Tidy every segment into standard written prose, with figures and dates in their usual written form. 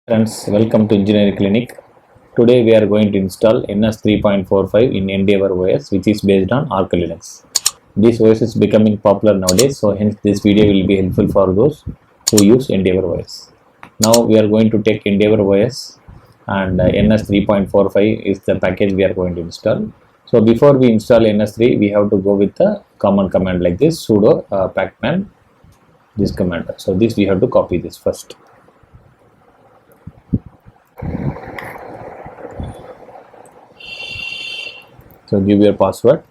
Friends, welcome to Engineering Clinic. Today we are going to install NS3.45 in Endeavour OS, which is based on Arch Linux. This OS is becoming popular nowadays, so hence this video will be helpful for those who use Endeavour OS. Now we are going to take Endeavour OS and NS3.45 is the package we are going to install. So before we install NS3, we have to go with the common command like this, sudo pacman, this command. So this we have to copy this first. So give your password.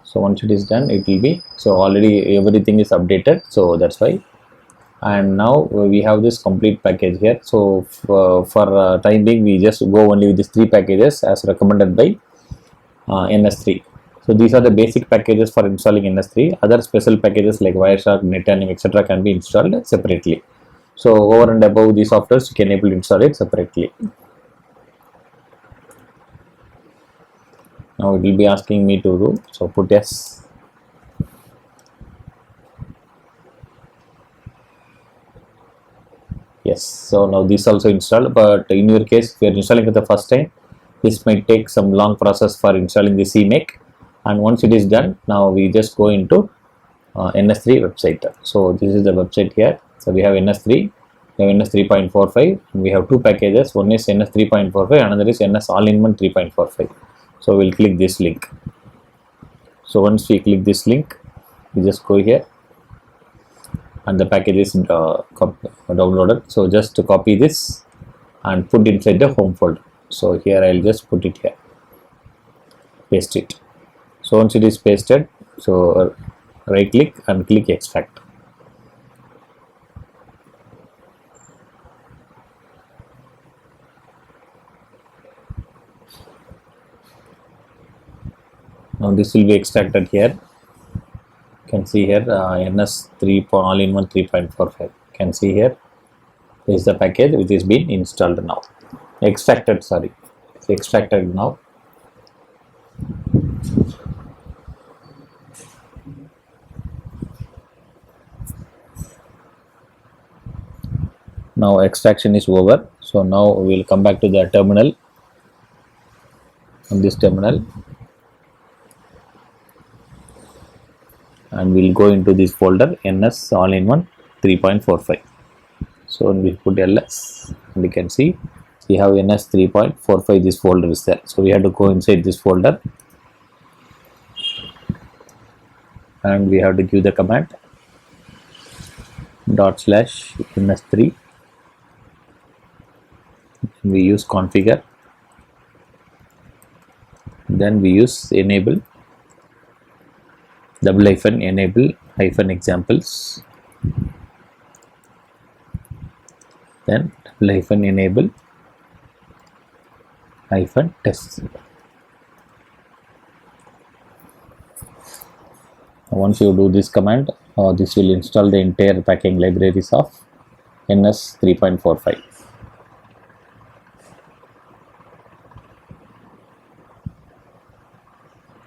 So once it is done, it will be, so already everything is updated, so that's why. And now we have this complete package here. So for time being, we just go only with these three packages as recommended by NS3. So these are the basic packages for installing NS3. Other special packages like wireshark, NetAnim, etc. can be installed separately. So over and above these softwares, you can able to install it separately. Now it will be asking me to do, so put yes. Yes, so now this also installed, but in your case, if you are installing it the first time, this might take some long process for installing the cmake. And once it is done, now we just go into NS3 website. So this is the website here. So we have NS3, we have NS3.45, and we have two packages. One is NS3.45, another is NS all-in-one 3.45. So we'll click this link. So once we click this link, we just go here and the package is downloaded. So just to copy this and put inside the home folder. So here I'll just put it here, paste it. So once it is pasted, so right click and click extract. Now this will be extracted here. You can see here NS3 all-in-one 3.45. Can see here is the package which is being installed now. Extracted, sorry, it's extracted now. Now extraction is over. So now we will come back to the terminal. On this terminal, and we'll go into this folder NS all-in-one 3.45. So we put ls, and you can see we have NS 3.45. This folder is there. So we have to go inside this folder and we have to give the command /NS3. We use configure, then we use enable --enable -examples, then --enable -tests. Once you do this command, this will install the entire packing libraries of NS 3.45.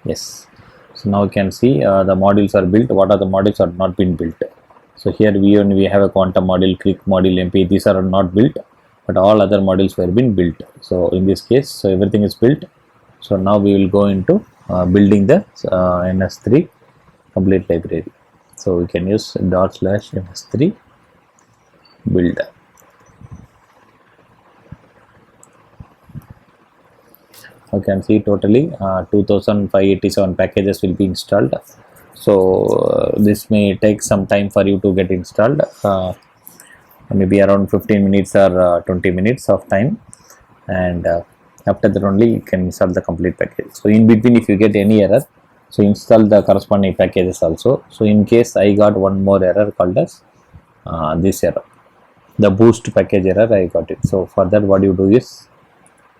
Yes. So now you can see the modules are built. What are the modules are not been built? So here we have a quantum module, click module, MP. These are not built, but all other modules were been built. So in this case, so everything is built. So now we will go into building the NS3 complete library. So we can use /NS3 build. You can see totally 2587 packages will be installed. So this may take some time for you to get installed, maybe around 15 minutes or 20 minutes of time, and after that only you can install the complete package. So in between, if you get any error, so install the corresponding packages also. So in case I got one more error called as this error, the boost package error, I got it. So for that, what you do is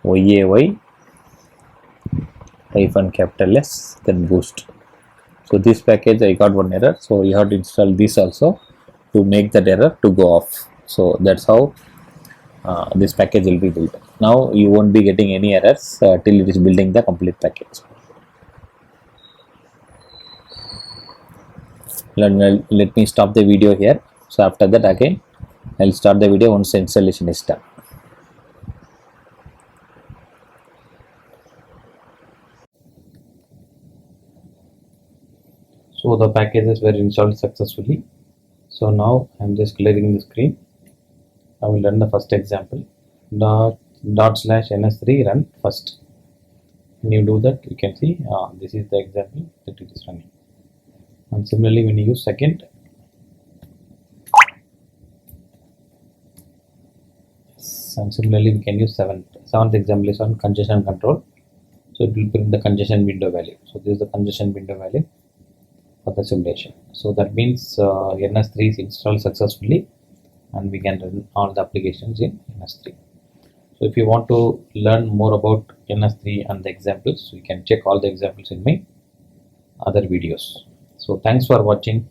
YAY -S, then boost. So this package I got one error, so you have to install this also to make that error to go off. So that's how this package will be built. Now you won't be getting any errors till it is building the complete package. Let me stop the video here. So after that, again I'll start the video once the installation is done. So the packages were installed successfully. So now I'm just clearing the screen. I will run the first example. Dot slash NS3 run first. When you do that, you can see this is the example that it is running. And similarly, when you use second, and similarly we can use seventh example is on congestion control. So it will bring the congestion window value. So this is the congestion window value for the simulation. So that means NS3 is installed successfully, and we can run all the applications in NS3. So if you want to learn more about NS3 and the examples, you can check all the examples in my other videos. So thanks for watching.